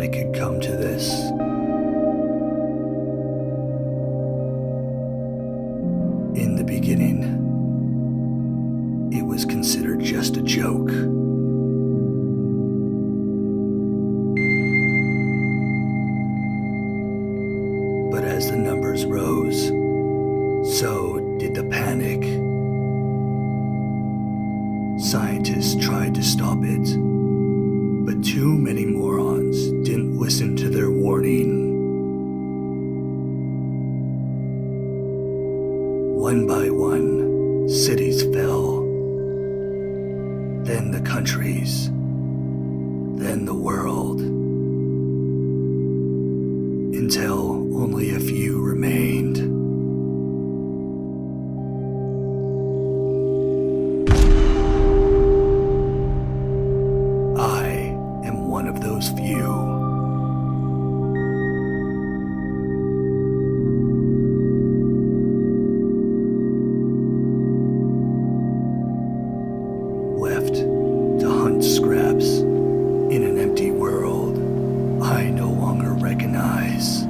thought it could come to this. In the beginning, it was considered just a joke. But as the numbers rose, so did the panic. Scientists tried to stop it, but too many morons didn't listen to their warning. One by one, cities fell. Then the countries. Then the world. Until only a few remained. I am one of those few. Left to hunt scraps in an empty world I no longer recognize.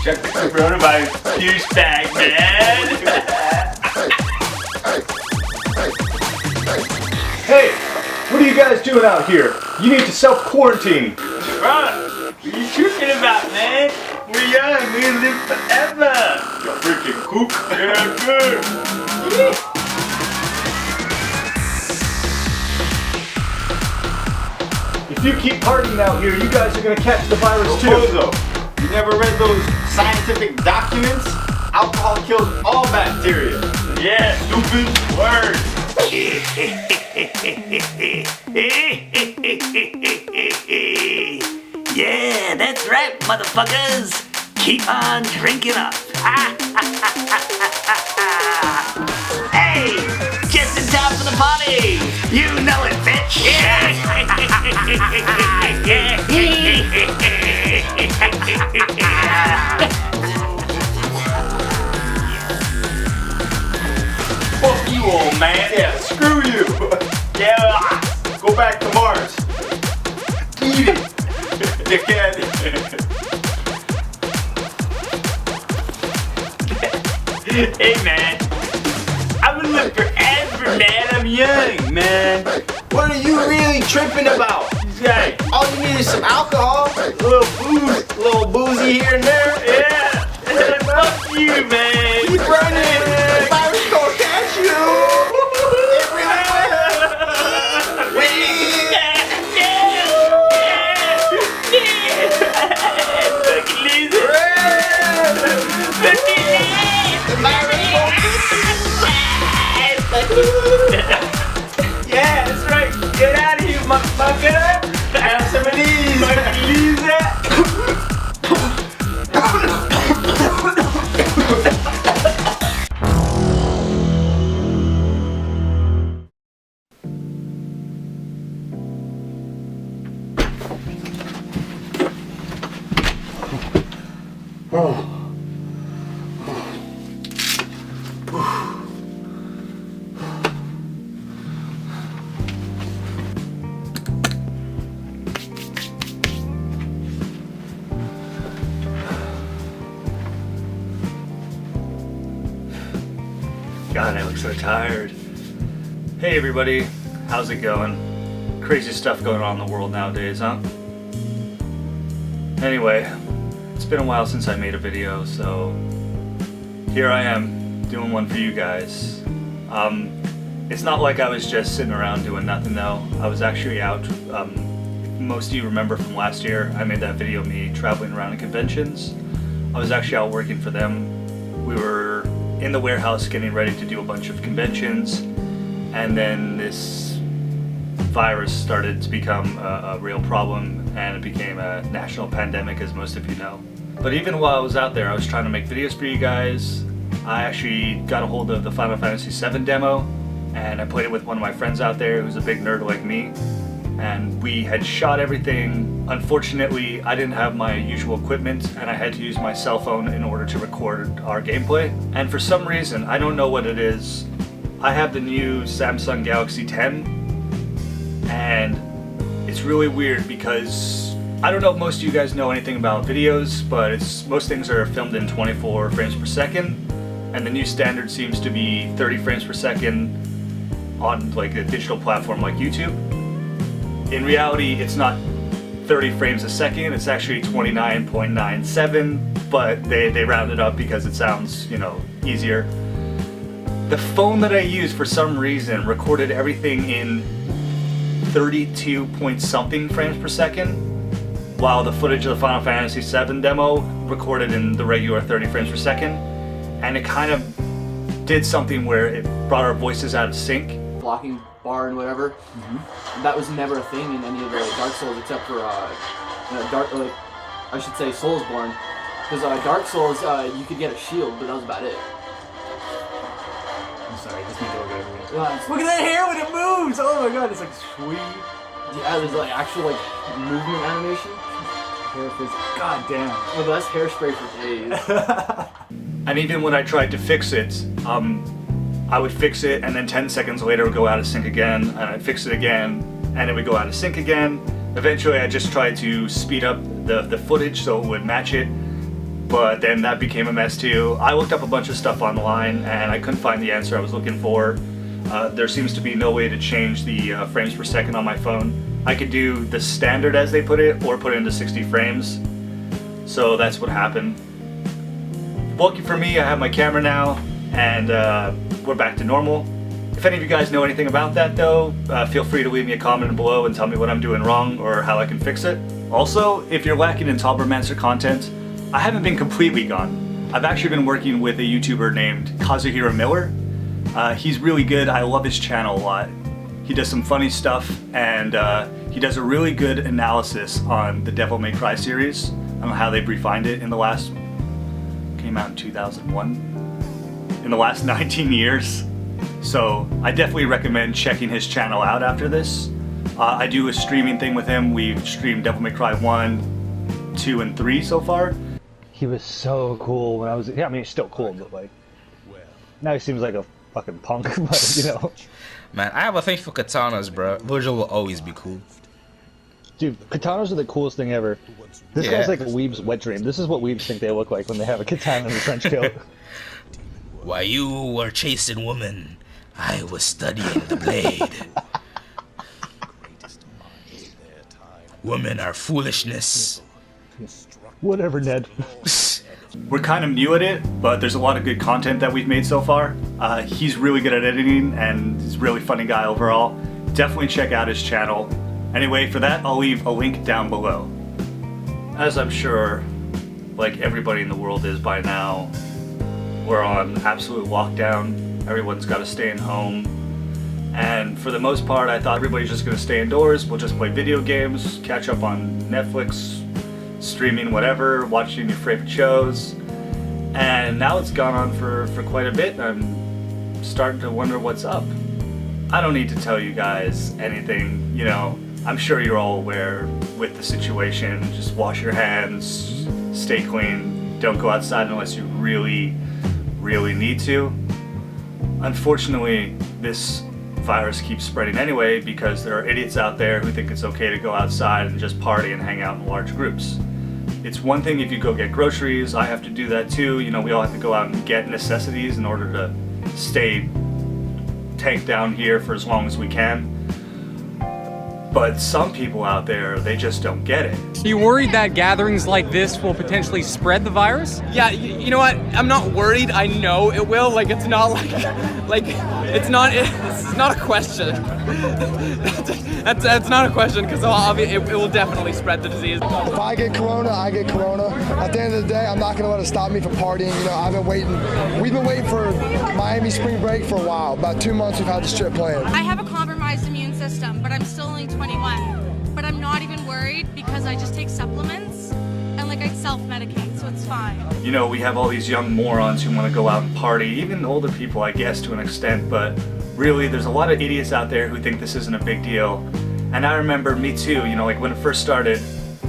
Check the coronavirus douchebag, man! Hey, what are you guys doing out here? You need to self-quarantine. Bro, what are you tripping about, man? We're young, we live forever! You freaking kook! Yeah, good! If you keep partying out here, you guys are gonna catch the virus too. Bozo, you never read those scientific documents? Alcohol kills all bacteria. Yeah, stupid word. Yeah, that's right, motherfuckers. Keep on drinking up. Hey, just in time for the party. You know it, bitch. Fuck you, old man. Yeah, screw you. Yeah, go back to Mars. Eat it, dickhead. Hey, man. I would live forever, man. I'm young, man. What are you really tripping about? Hey, all you need is some alcohol, a little booze, a little boozy here and there. Yeah. Fuck you, man. Keep running. The virus gonna catch you. It really will. Wait. Fucking loser. The virus gonna catch you. Yeah, that's right. Get out of here, motherfucker. Have some of these. Fucking loser. God, I look so tired. Hey everybody, how's it going? Crazy stuff going on in the world nowadays, huh? Anyway, it's been a while since I made a video, so here I am doing one for you guys. It's not like I was just sitting around doing nothing though. I was actually out. Most of you remember from last year, I made that video of me traveling around at conventions. I was actually out working for them. We were in the warehouse getting ready to do a bunch of conventions, and then this virus started to become a real problem, and it became a national pandemic, as most of you know. But even while I was out there, I was trying to make videos for you guys. I actually got a hold of the Final Fantasy VII demo, and I played it with one of my friends out there who's a big nerd like me, and we had shot everything. Unfortunately, I didn't have my usual equipment, and I had to use my cell phone in order to record our gameplay. And for some reason, I don't know what it is, I have the new Samsung Galaxy 10, and it's really weird because I don't know if most of you guys know anything about videos, but most things are filmed in 24 frames per second, and the new standard seems to be 30 frames per second on like a digital platform like YouTube. In reality, it's not 30 frames a second, it's actually 29.97, but they round it up because it sounds, you know, easier. The phone that I used for some reason recorded everything in 32 point something frames per second, while the footage of the Final Fantasy VII demo recorded in the regular 30 frames per second, and it kind of did something where it brought our voices out of sync. Blocking bar and whatever. That was never a thing in any of the Dark Souls except for I should say Soulsborne, because Dark Souls you could get a shield, but that was about it. I'm sorry, this may go over. Look at that hair when it moves! Oh my god, it's like sweet. Yeah, there's like actual like movement animation. Hair fizz. God damn. Oh, that's hairspray for days. And even when I tried to fix it, I would fix it and then 10 seconds later it would go out of sync again, and I'd fix it again and it would go out of sync again. Eventually I just tried to speed up the footage so it would match it, but then that became a mess too. I looked up a bunch of stuff online and I couldn't find the answer I was looking for. There seems to be no way to change the frames per second on my phone. I could do the standard as they put it or put it into 60 frames. So that's what happened. Lucky for me, I have my camera now, and we're back to normal. If any of you guys know anything about that though, feel free to leave me a comment below and tell me what I'm doing wrong or how I can fix it. Also, if you're lacking in Taubermancer content, I haven't been completely gone. I've actually been working with a YouTuber named Kazuhiro Miller. He's really good, I love his channel a lot. He does some funny stuff, and he does a really good analysis on the Devil May Cry series, on how they've refined it in the last, came out in 2001, in the last 19 years. So I definitely recommend checking his channel out after this. I do a streaming thing with him. We've streamed Devil May Cry 1, 2, and 3 so far. He was so cool when I was, yeah, I mean, he's still cool, but like, now he seems like a fucking punk, but you know. Man, I have a thing for katanas, bro. Virgil will always be cool. Dude, katanas are the coolest thing ever. This guy's like a weeb's wet dream. This is what weebs think they look like when they have a katana in a trench coat. While you were chasing women, I was studying the blade. Women are foolishness. Whatever, Ned. We're kind of new at it, but there's a lot of good content that we've made so far. He's really good at editing, and he's a really funny guy overall. Definitely check out his channel. Anyway, for that, I'll leave a link down below. As I'm sure, like everybody in the world is by now, we're on absolute lockdown. Everyone's got to stay at home. And for the most part, I thought everybody's just going to stay indoors. We'll just play video games, catch up on Netflix, streaming whatever, watching your favorite shows. And now it's gone on for quite a bit. I'm starting to wonder what's up. I don't need to tell you guys anything, you know, I'm sure you're all aware with the situation. Just wash your hands, stay clean, don't go outside unless you really, really need to. Unfortunately, this virus keeps spreading anyway because there are idiots out there who think it's okay to go outside and just party and hang out in large groups. It's one thing if you go get groceries, I have to do that too, you know, we all have to go out and get necessities in order to stay tanked down here for as long as we can. But some people out there, they just don't get it. Are you worried that gatherings like this will potentially spread the virus? Yeah, you know what? I'm not worried. I know it will. Like, it's not like it's not not a question. That's not a question, because it will definitely spread the disease. If I get corona, I get corona. At the end of the day, I'm not going to let it stop me from partying. You know, we've been waiting for Miami spring break for a while. About 2 months we've had this trip planned. I have a compromised immune system, but I'm still only 21. But I'm not even worried because I just take supplements and like I self-medicate, so it's fine. You know, we have all these young morons who want to go out and party, even older people, I guess, to an extent, but really there's a lot of idiots out there who think this isn't a big deal. And I remember me too, you know, like when it first started,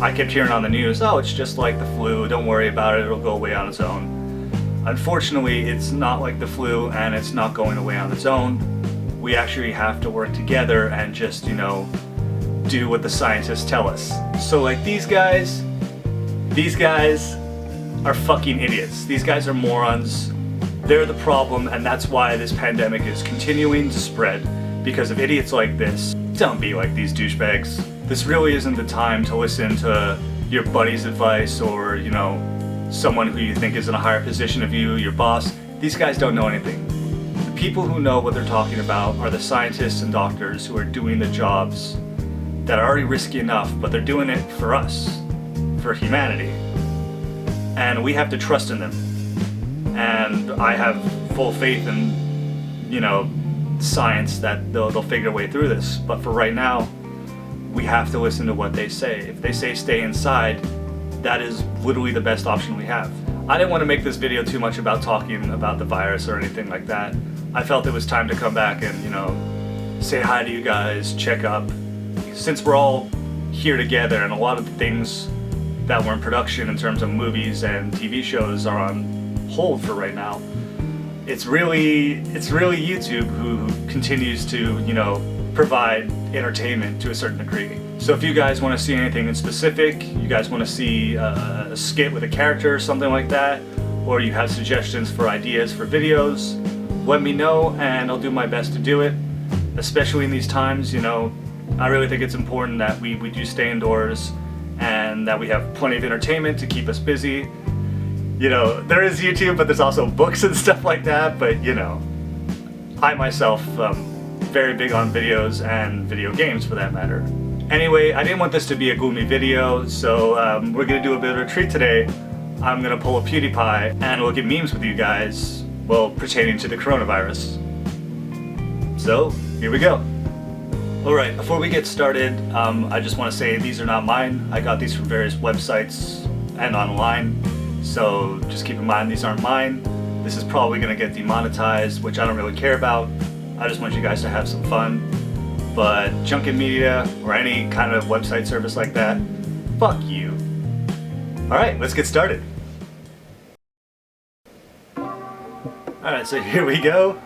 I kept hearing on the news, oh, it's just like the flu, don't worry about it, it'll go away on its own. Unfortunately, it's not like the flu and it's not going away on its own. We actually have to work together and just, you know, do what the scientists tell us. So like these guys are fucking idiots. These guys are morons. They're the problem, and that's why this pandemic is continuing to spread, because of idiots like this. Don't be like these douchebags. This really isn't the time to listen to your buddy's advice or, you know, someone who you think is in a higher position of you, your boss. These guys don't know anything. The people who know what they're talking about are the scientists and doctors who are doing the jobs that are already risky enough, but they're doing it for us, for humanity. And we have to trust in them. And I have full faith in, you know, science that they'll figure a way through this. But for right now, we have to listen to what they say. If they say stay inside, that is literally the best option we have. I didn't want to make this video too much about talking about the virus or anything like that. I felt it was time to come back and, you know, say hi to you guys, check up. Since we're all here together and a lot of the things that were in production in terms of movies and TV shows are on hold for right now, it's really YouTube who continues to, you know, provide entertainment to a certain degree. So if you guys want to see anything in specific, you guys want to see a skit with a character or something like that, or you have suggestions for ideas for videos, let me know and I'll do my best to do it. Especially in these times, you know, I really think it's important that we do stay indoors and that we have plenty of entertainment to keep us busy. You know, there is YouTube, but there's also books and stuff like that, but you know, I myself very big on videos and video games for that matter. Anyway, I didn't want this to be a gloomy video, so we're gonna do a bit of a treat today. I'm gonna pull a PewDiePie and we'll get memes with you guys, well, pertaining to the coronavirus. So, here we go. Alright, before we get started, I just want to say these are not mine. I got these from various websites and online, so just keep in mind these aren't mine. This is probably going to get demonetized, which I don't really care about. I just want you guys to have some fun. But Junket Media or any kind of website service like that, fuck you. Alright, let's get started. Alright, so here we go.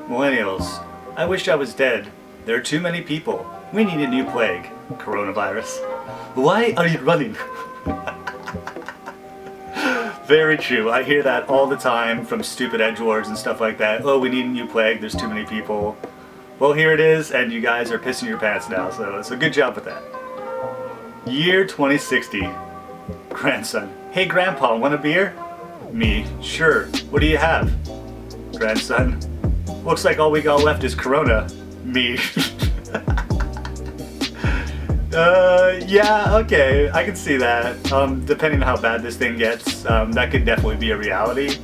Millennials. I wish I was dead. There are too many people. We need a new plague. Coronavirus. Why are you running? Very true. I hear that all the time from stupid edgelords and stuff like that. Oh, we need a new plague. There's too many people. Well, here it is, and you guys are pissing your pants now, so good job with that. Year 2060. Grandson. Hey, Grandpa, want a beer? Me. Sure. What do you have? Grandson. Looks like all we got left is Corona. Me. Yeah, okay, I can see that. Depending on how bad this thing gets, that could definitely be a reality.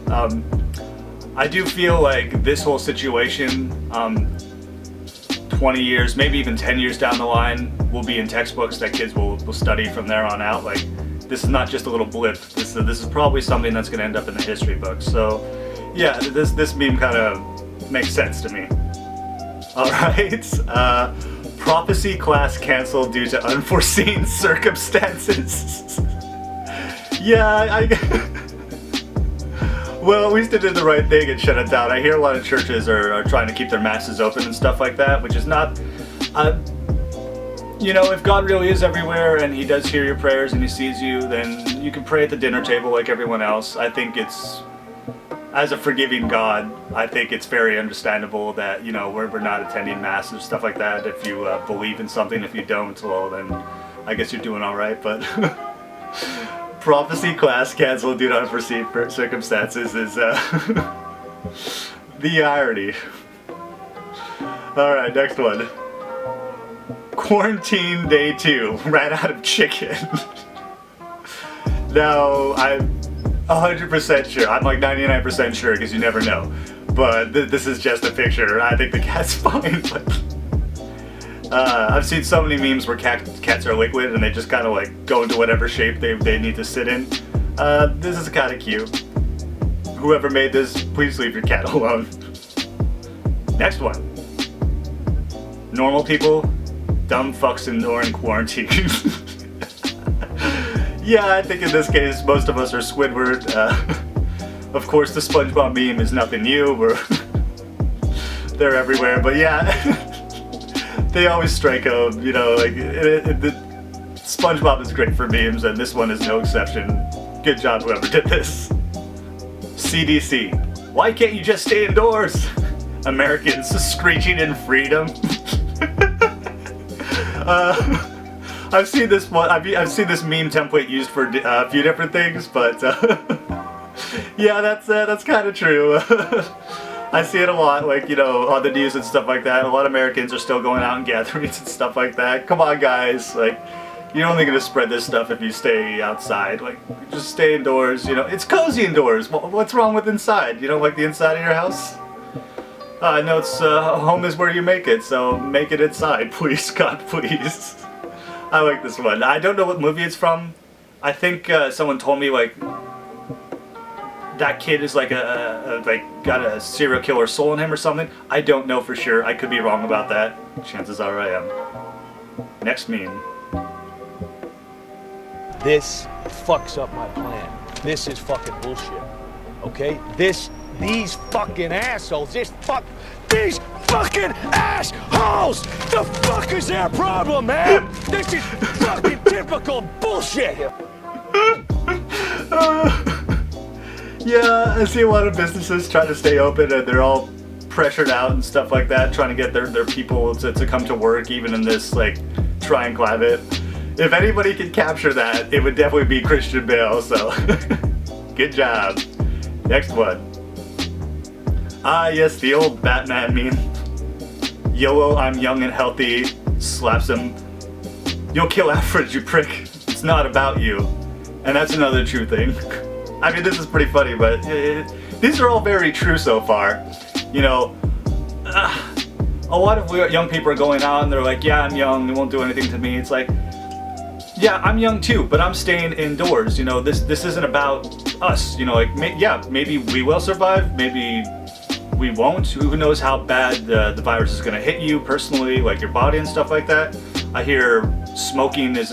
I do feel like this whole situation, 20 years, maybe even 10 years down the line, will be in textbooks that kids will study from there on out. Like, this is not just a little blip. This is probably something that's going to end up in the history books. So, yeah, this meme kind of makes sense to me. Alright, prophecy class canceled due to unforeseen circumstances. Yeah, well, at least they did the right thing and shut it down. I hear a lot of churches are trying to keep their masses open and stuff like that, which is not, you know, if God really is everywhere and He does hear your prayers and He sees you, then you can pray at the dinner table like everyone else. I think it's, as a forgiving God, I think it's very understandable that, you know, we're not attending mass and stuff like that. If you believe in something, if you don't, well, then I guess you're doing all right. But prophecy class canceled due to unforeseen circumstances is the irony. Alright, next one. Quarantine day 2. Ran out of chicken. Now, I'm 100% sure. I'm like 99% sure because you never know. But this is just a picture. I think the cat's fine. But I've seen so many memes where cats are liquid and they just kind of like go into whatever shape they need to sit in. This is kind of cute. Whoever made this, please leave your cat alone. Next one. Normal people, dumb fucks in quarantine. Yeah, I think in this case, most of us are Squidward. Of course, the SpongeBob meme is nothing new. They're everywhere, but yeah, they always strike a, you know, like, SpongeBob is great for memes, and this one is no exception. Good job, whoever did this. CDC. Why can't you just stay indoors? Americans screeching in freedom. I've seen this one. I've seen this meme template used for a few different things, but yeah, that's kind of true. I see it a lot, like, you know, on the news and stuff like that. A lot of Americans are still going out in gatherings and stuff like that. Come on, guys, like, you're only gonna spread this stuff if you stay outside. Like, just stay indoors. You know, it's cozy indoors. What's wrong with inside? You don't like the inside of your house? No, it's home is where you make it, so make it inside, please, God, please. I like this one. I don't know what movie it's from. I think someone told me like that kid is like got a serial killer soul in him or something. I don't know for sure. I could be wrong about that. Chances are I am. Next meme. This fucks up my plan. This is fucking bullshit. Okay? These fucking assholes, these fucking assholes! The fuck is their problem, man? This is fucking typical bullshit! Yeah, I see a lot of businesses trying to stay open and they're all pressured out and stuff like that, trying to get their people to come to work even in this like trying climate. If anybody could capture that, it would definitely be Christian Bale, so good job. Next one. Ah, yes, the old Batman meme. YOLO, I'm young and healthy. Slaps him. You'll kill Alfred, you prick. It's not about you. And that's another true thing. I mean, this is pretty funny, but these are all very true so far. You know, a lot of young people are going out and they're like, yeah, I'm young, it won't do anything to me. It's like, yeah, I'm young too, but I'm staying indoors. You know, this isn't about us. You know, like, yeah, maybe we will survive, maybe we won't. Who knows how bad the virus is gonna hit you personally, like your body and stuff like that. I hear smoking is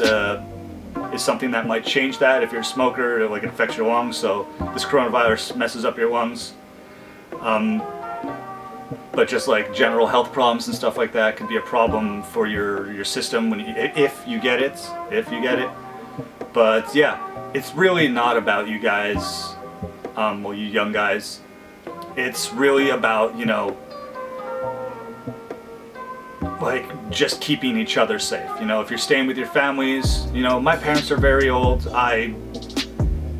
something that might change that. If you're a smoker, like it affects your lungs, so this coronavirus messes up your lungs. But just like general health problems and stuff like that could be a problem for your system when if you get it. But yeah, it's really not about you guys, well, you young guys. It's really about, you know, like just keeping each other safe. You know, if you're staying with your families, you know, my parents are very old. I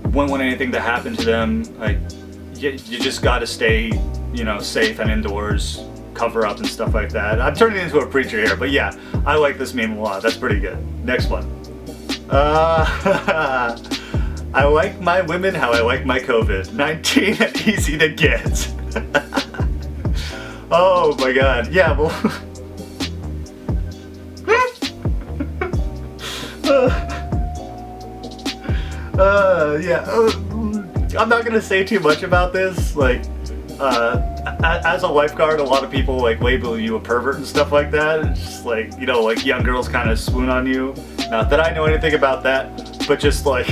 wouldn't want anything to happen to them. Like, you just gotta stay, you know, safe and indoors, cover up and stuff like that. I'm turning into a preacher here, but yeah, I like this meme a lot. That's pretty good. Next one. I like my women how I like my COVID-19 and easy to get. Oh my god. Yeah, well. Yeah. I'm not gonna say too much about this. Like, as a lifeguard, a lot of people like label you a pervert and stuff like that. It's just like, you know, like young girls kind of swoon on you. Not that I know anything about that, but just like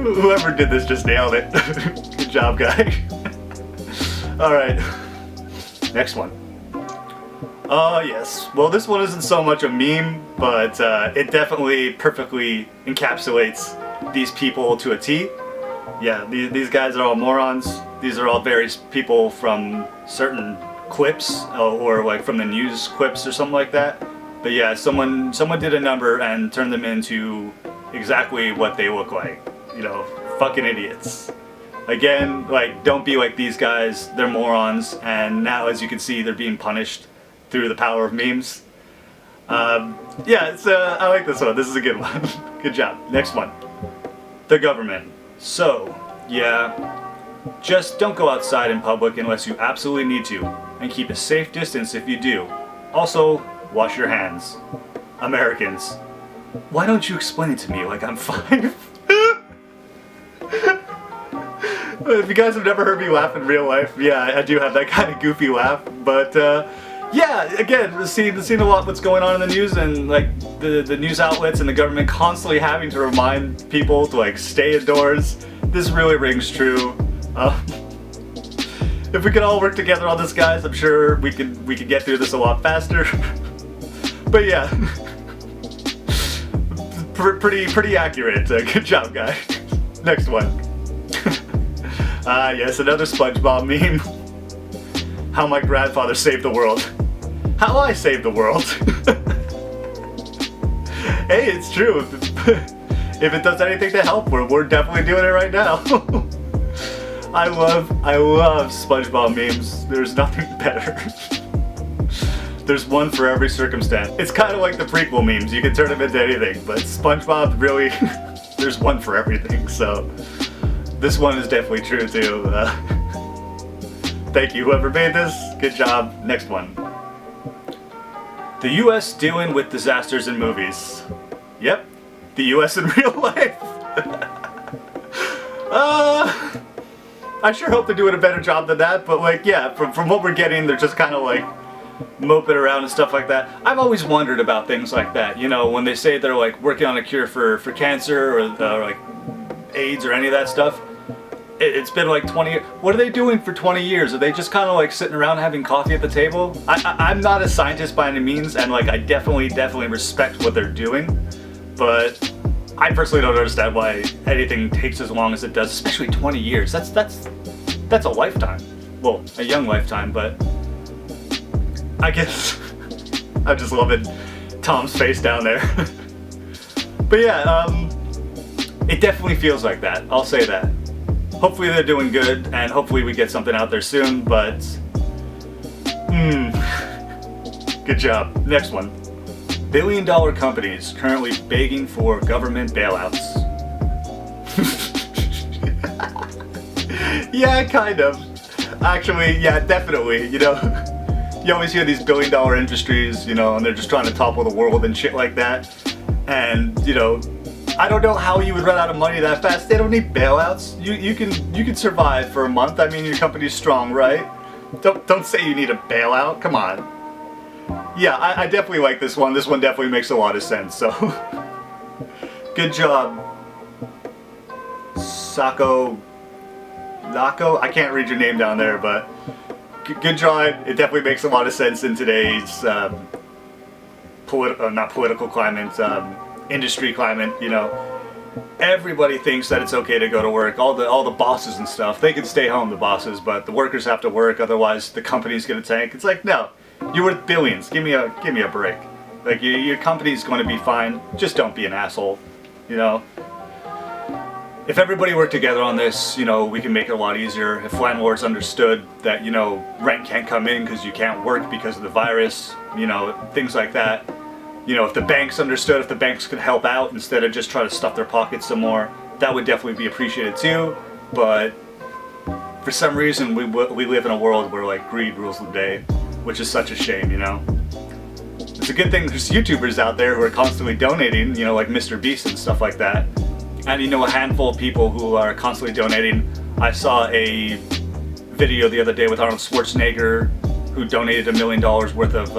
whoever did this just nailed it. Good job, guy. All right, next one. Oh yes. Well, this one isn't so much a meme, but it definitely perfectly encapsulates these people to a T. Yeah, these guys are all morons. These are all various people from certain clips or like from the news clips or something like that. But yeah, someone did a number and turned them into exactly what they look like. You know, fucking idiots. Again, like, don't be like these guys. They're morons, and now, as you can see, they're being punished through the power of memes. Yeah, I like this one. This is a good one. Good job. Next one. The government. So, yeah, just don't go outside in public unless you absolutely need to, and keep a safe distance if you do. Also, wash your hands. Americans, why don't you explain it to me like I'm 5? If you guys have never heard me laugh in real life, yeah, I do have that kind of goofy laugh, but yeah, again, we've seen a lot what's going on in the news, and like the news outlets and the government constantly having to remind people to like stay indoors. This really rings true. If we could all work together on this, guys, I'm sure we could get through this a lot faster. But yeah, pretty accurate. Good job, guys. Next one. Yes, another SpongeBob meme. How my grandfather saved the world. How I saved the world. Hey, it's true. If it does anything to help, we're definitely doing it right now. I love SpongeBob memes. There's nothing better. There's one for every circumstance. It's kind of like the prequel memes. You can turn them into anything, but SpongeBob really, there's one for everything. So this one is definitely true too. Thank you, whoever made this. Good job. Next one. The U.S. dealing with disasters in movies. Yep, the U.S. in real life. I sure hope they're doing a better job than that, but like, yeah, from what we're getting, they're just kind of like moping around and stuff like that. I've always wondered about things like that, you know, when they say they're like working on a cure for cancer or like AIDS or any of that stuff. It's been like 20 years. What are they doing for 20 years? Are they just kind of like sitting around having coffee at the table? I'm not a scientist by any means, and like I definitely respect what they're doing, but I personally don't understand why anything takes as long as it does, especially 20 years. That's a lifetime. Well, a young lifetime, but I guess I'm just loving Tom's face down there. But yeah, it definitely feels like that. I'll say that. Hopefully they're doing good, and hopefully we get something out there soon, but good job. Next one. Billion-dollar companies currently begging for government bailouts. Yeah, kind of. Actually, yeah, definitely. You know, you always hear these billion-dollar industries, you know, and they're just trying to topple the world and shit like that. And, you know, I don't know how you would run out of money that fast. They don't need bailouts. You can survive for a month. I mean, your company's strong, right? Don't say you need a bailout. Come on. Yeah, I definitely like this one. This one definitely makes a lot of sense. So, good job, Nako. I can't read your name down there, but good job. It definitely makes a lot of sense in today's not political climate. Industry climate, you know, everybody thinks that it's okay to go to work. All the bosses and stuff, they can stay home, the bosses, but the workers have to work, otherwise the company's gonna tank. It's like, no, you're worth billions. Give me a break. Like your company's going to be fine. Just don't be an asshole, you know. If everybody worked together on this, you know, we can make it a lot easier. If landlords understood that, you know, rent can't come in because you can't work because of the virus, you know, things like that. You know, if the banks understood, if the banks could help out instead of just try to stuff their pockets some more, that would definitely be appreciated too. But for some reason, we live in a world where like greed rules the day, which is such a shame, you know. It's a good thing there's YouTubers out there who are constantly donating, you know, like Mr. Beast and stuff like that. And you know, a handful of people who are constantly donating. I saw a video the other day with Arnold Schwarzenegger, who donated $1 million worth of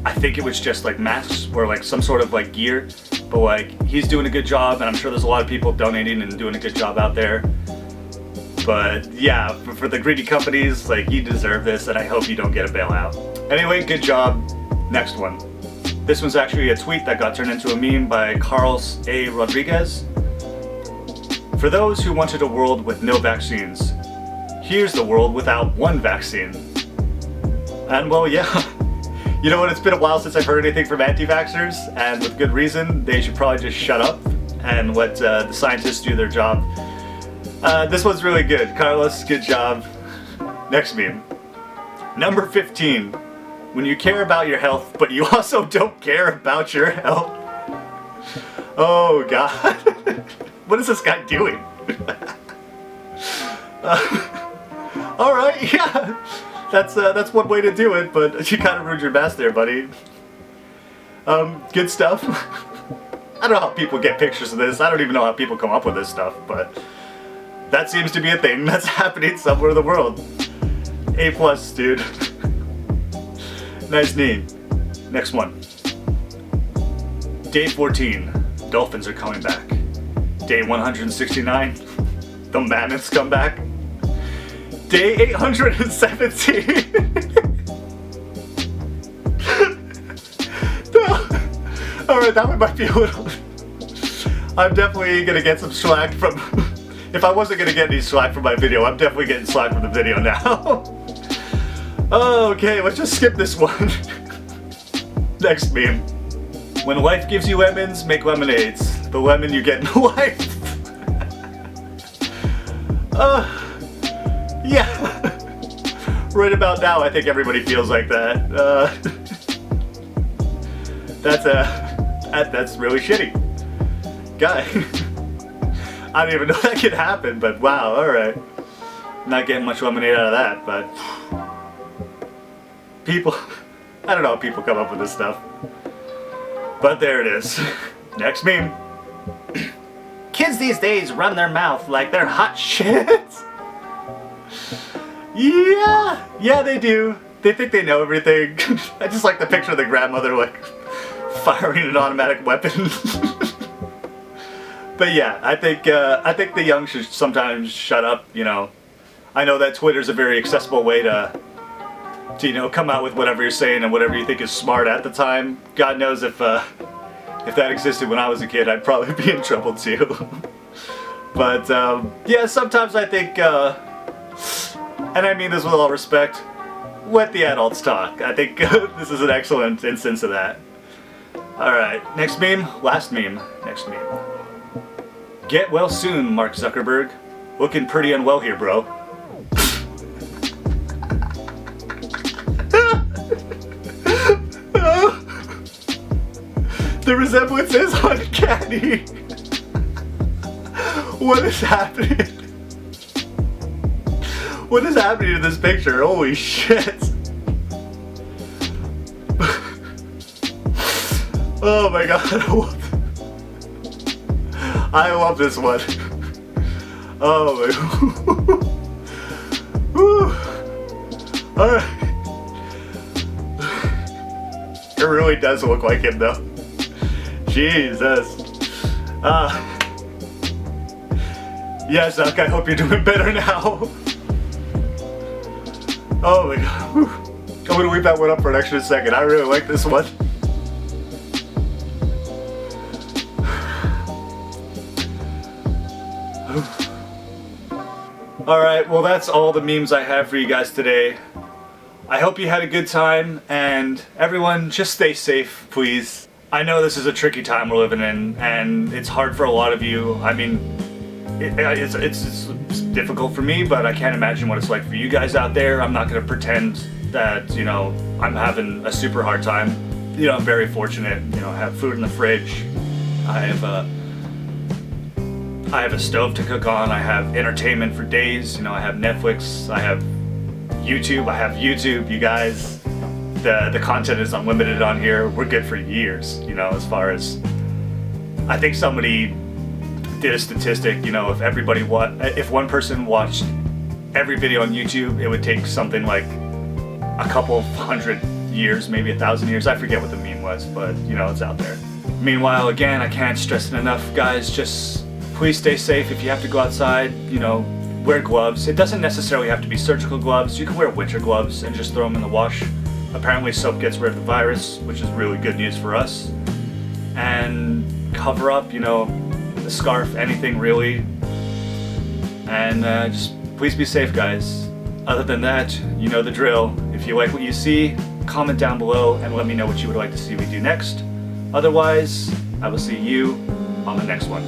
I think it was just like masks or like some sort of like gear, but like he's doing a good job, and I'm sure there's a lot of people donating and doing a good job out there. But yeah, for the greedy companies, like, you deserve this, and I hope you don't get a bailout. Anyway, good job. Next one. This one's actually a tweet that got turned into a meme by Carlos A. Rodriguez. For those who wanted a world with no vaccines, here's the world without one vaccine. And well, yeah. You know what, it's been a while since I've heard anything from anti-vaxxers, and with good reason. They should probably just shut up and let the scientists do their job. This one's really good. Carlos, good job. Next meme. Number 15. When you care about your health, but you also don't care about your health. Oh god. What is this guy doing? Alright, yeah. That's one way to do it, but you kind of ruined your mask there, buddy. Good stuff. I don't know how people get pictures of this. I don't even know how people come up with this stuff, but that seems to be a thing that's happening somewhere in the world. A+, dude. Nice name. Next one. Day 14. Dolphins are coming back. Day 169. The mammoths come back. Day 817. Alright, that one might be a little... I'm definitely gonna get some slack from... If I wasn't gonna get any slack from my video, I'm definitely getting slack from the video now. Okay, let's just skip this one. Next meme. When life gives you lemons, make lemonades. The lemon you get in life. Yeah. Right about now, I think everybody feels like that. That's really shitty. Guy. I don't even know that could happen, but wow, alright. Not getting much lemonade out of that, but... People... I don't know how people come up with this stuff. But there it is. Next meme. Kids these days run their mouth like they're hot shit. Yeah, they do. They think they know everything. I just like the picture of the grandmother like firing an automatic weapon. But yeah, I think the young should sometimes shut up. You know, I know that Twitter's a very accessible way to you know, come out with whatever you're saying and whatever you think is smart at the time. God knows if that existed when I was a kid, I'd probably be in trouble too. But yeah, sometimes I think, and I mean this with all respect, let the adults talk. I think this is an excellent instance of that. Alright, next meme, last meme, next meme. Get well soon, Mark Zuckerberg. Looking pretty unwell here, bro. The resemblance is uncanny. What is happening? What is happening to this picture? Holy shit. Oh my god. I love this one. Oh my. Alright. It really does look like him though. Jesus. Yeah, Zuck, I hope you're doing better now. Oh my god. I'm gonna leave that one up for an extra second. I really like this one. Alright, well that's all the memes I have for you guys today. I hope you had a good time, and everyone just stay safe, please. I know this is a tricky time we're living in, and it's hard for a lot of you. I mean, it's difficult for me, but I can't imagine what it's like for you guys out there. I'm not going to pretend that, you know, I'm having a super hard time. You know, I'm very fortunate. You know, I have food in the fridge. I have a stove to cook on. I have entertainment for days. You know, I have Netflix. I have YouTube, you guys. The content is unlimited on here. We're good for years, you know, as far as... I think somebody did a statistic, you know, if one person watched every video on YouTube, it would take something like a couple of 100 years, maybe 1,000 years. I forget what the meme was, but, you know, it's out there. Meanwhile, again, I can't stress it enough, guys, just please stay safe. If you have to go outside, you know, wear gloves. It doesn't necessarily have to be surgical gloves. You can wear winter gloves and just throw them in the wash. Apparently soap gets rid of the virus, which is really good news for us. And cover up, you know, the scarf, anything really. And just please be safe, guys. Other than that, you know the drill. If you like what you see, comment down below and let me know what you would like to see me do next. Otherwise, I will see you on the next one.